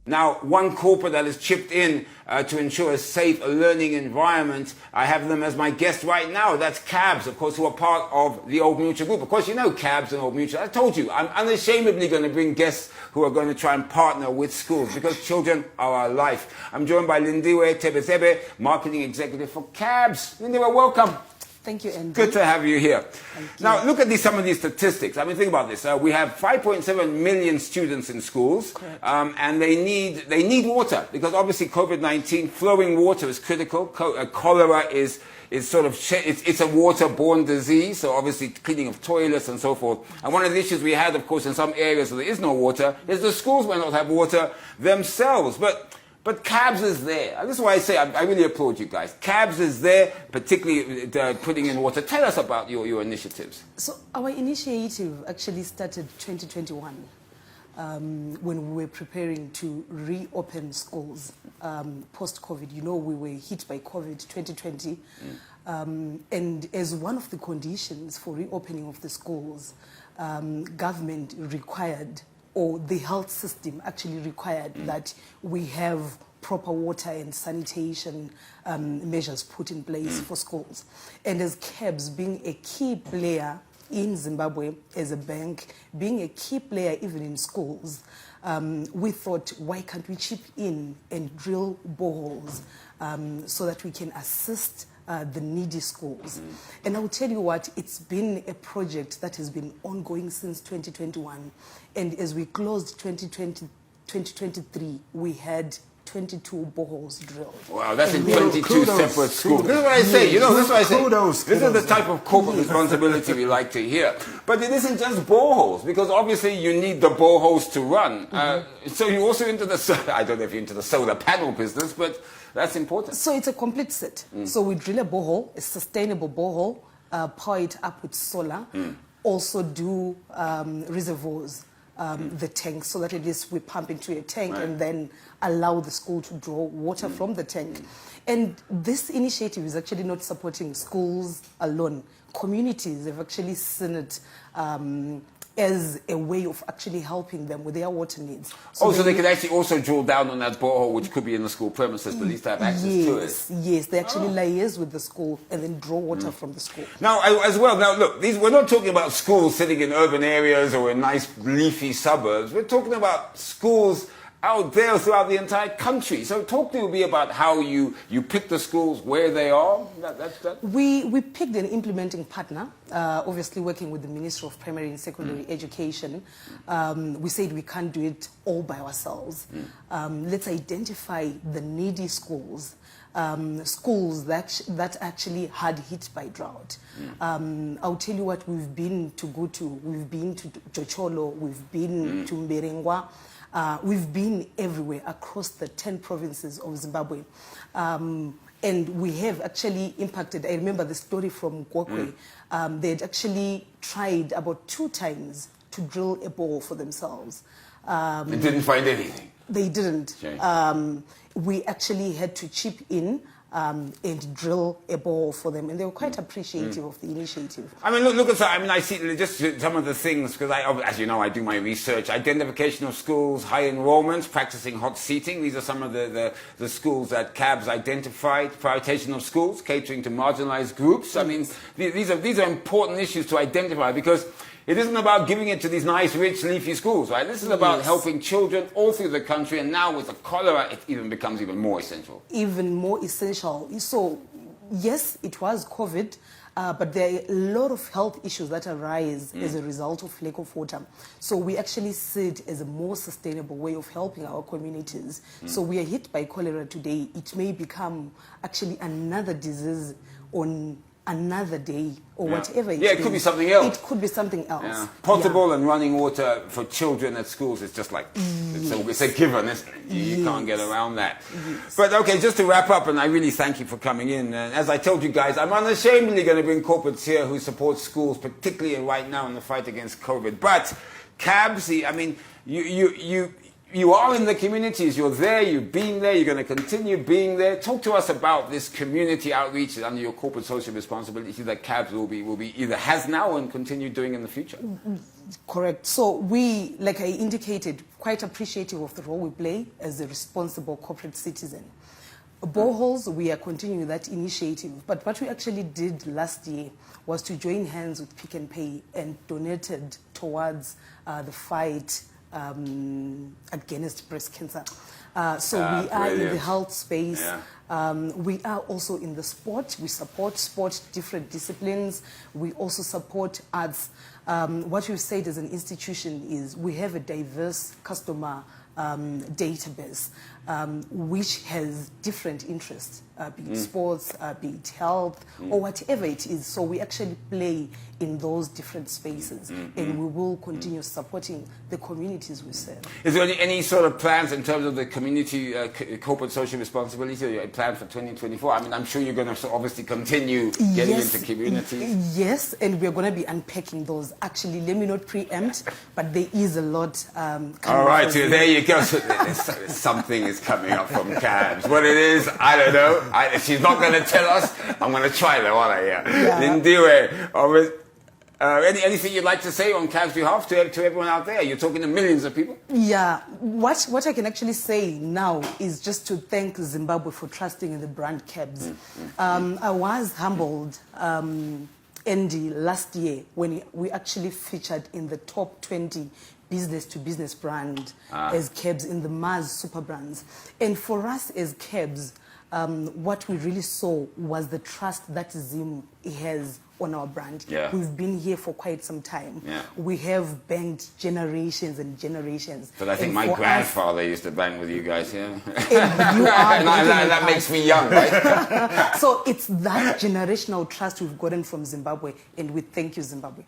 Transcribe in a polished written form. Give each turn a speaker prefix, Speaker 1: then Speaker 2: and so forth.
Speaker 1: Now, one corporate that has chipped in to ensure a safe learning environment, I have them as my guest right now. That's CABS, of course, who are part of the Old Mutual Group. Of course, you know CABS and Old Mutual. I told you, I'm unashamedly going to bring guests who are going to try and partner with schools because children are our life. I'm joined by Lindiwe Tebezebe, Marketing Executive for CABS. Lindiwe, welcome.
Speaker 2: Thank you, Andy.
Speaker 1: Good to have you here.
Speaker 2: Thank you.
Speaker 1: Now, look at some of these statistics. I mean, think about this. We have 5.7 million students in schools, and they need water because obviously COVID-19, flowing water is critical. Cholera is sort of, it's a waterborne disease, so obviously cleaning of toilets and so forth. And one of the issues we had, of course, in some areas where there is no water, is the schools may not have water themselves. But CABS is there. This is why I say I really applaud you guys. CABS is there, particularly putting in water. Tell us about your initiatives.
Speaker 2: So our initiative actually started 2021 when we were preparing to reopen schools post-COVID. You know, we were hit by COVID 2020. And as one of the conditions for reopening of the schools, government required, or the health system actually required that we have proper water and sanitation measures put in place for schools. And as CABS being a key player in Zimbabwe as a bank, being a key player even in schools, we thought, why can't we chip in and drill boreholes so that we can assist the needy schools. And I will tell you what, it's been a project that has been ongoing since 2021. And as we closed 2023, we had 22 boreholes drilled.
Speaker 1: Wow, that's in 22 separate schools. This is what I say, you know, this is what I say. This is the type of corporate responsibility we like to hear. But it isn't just boreholes, because obviously you need the boreholes to run. So you're also into the, I don't know if you're into the solar panel business, but that's important.
Speaker 2: So it's a complete set. So we drill a borehole, a sustainable borehole, power it up with solar, also do reservoirs, the tank, so that at least we pump into a tank and then allow the school to draw water from the tank. And this initiative is actually not supporting schools alone. Communities have actually seen it as a way of actually helping them with their water needs.
Speaker 1: So they can actually also drill down on that borehole, which could be in the school premises, but at least have access to it.
Speaker 2: Yes, they actually liaise with the school and then draw water from the school.
Speaker 1: Now, as well, now look, we're not talking about schools sitting in urban areas or in nice leafy suburbs. We're talking about schools out there throughout the entire country. So talk to me about how you pick the schools, where they are.
Speaker 2: We picked an implementing partner, obviously working with the Ministry of Primary and Secondary Education. We said we can't do it all by ourselves. Let's identify the needy schools, schools that actually had hit by drought. I'll tell you what we've been to Gutu, we've been to Chocholo, we've been to Mberengwa. We've been everywhere across the 10 provinces of Zimbabwe. And we have actually impacted. I remember the story from Gwokwe. They had actually tried about 2 times to drill a borehole for themselves.
Speaker 1: They didn't find anything.
Speaker 2: They didn't.
Speaker 1: Okay.
Speaker 2: We actually had to chip in and drill a borehole for them, and they were quite appreciative of the initiative.
Speaker 1: I mean, look at that. I mean, I see just some of the things, because as you know, I do my research. Identification of schools, high enrollment, practicing hot seating. These are some of the schools that CABS identified. Prioritization of schools, catering to marginalized groups. I mean, these are important issues to identify, because it isn't about giving it to these nice, rich, leafy schools, right? This is about helping children all through the country, and now with the cholera, it even becomes even more essential.
Speaker 2: Even more essential. So, yes, it was COVID, but there are a lot of health issues that arise as a result of lack of water. So we actually see it as a more sustainable way of helping our communities. So we are hit by cholera today. It may become actually another disease on another day or whatever it is.
Speaker 1: Yeah, it could be something else.
Speaker 2: It could be something else.
Speaker 1: Yeah. Potable and running water for children at schools is just like, it's a given, isn't it? You can't get around that. But okay, just to wrap up, and I really thank you for coming in. And as I told you guys, I'm unashamedly going to bring corporates here who support schools, particularly right now in the fight against COVID. But CABS, I mean, you are in the communities, you're there, you've been there, you're going to continue being there. Talk to us about this community outreach under your corporate social responsibility that CABS will be either has now and continue doing in the future.
Speaker 2: Correct. So we, like I indicated, quite appreciative of the role we play as a responsible corporate citizen. Boreholes, we are continuing that initiative. But what we actually did last year was to join hands with Pick and Pay and donated towards the fight against breast cancer. So we are in the health space. Yeah. We are also in the sport. We support sport, different disciplines. We also support arts. What we've said as an institution is we have a diverse customer database which has different interests, be it sports, be it health, or whatever it is. So we actually play in those different spaces, and we will continue supporting the communities we serve.
Speaker 1: Is there any sort of plans in terms of the community corporate social responsibility plan for 2024? I mean, I'm sure you're going to obviously continue getting into communities.
Speaker 2: Yes, and we're going to be unpacking those. Actually, let me not preempt, but there is a lot.
Speaker 1: All right, so there you go. So something is coming up from CABS. What it is, I don't know. She's not going to tell us. I'm going to try though, aren't I? Yeah. Lindiwe, anything you'd like to say on CABS' behalf to everyone out there? You're talking to millions of people.
Speaker 2: Yeah. What I can actually say now is just to thank Zimbabwe for trusting in the brand CABS. I was humbled, Andy, last year when we actually featured in the top 20 business-to-business brand as CABS in the Mars Super Brands. And for us as CABS, what we really saw was the trust that Zim has on our brand.
Speaker 1: Yeah.
Speaker 2: We've been here for quite some time. Yeah. We have banked generations and generations.
Speaker 1: But I think my grandfather used to bank with you guys, yeah.
Speaker 2: And you are
Speaker 1: and that makes me young, right?
Speaker 2: So it's that generational trust we've gotten from Zimbabwe, and we thank you, Zimbabwe.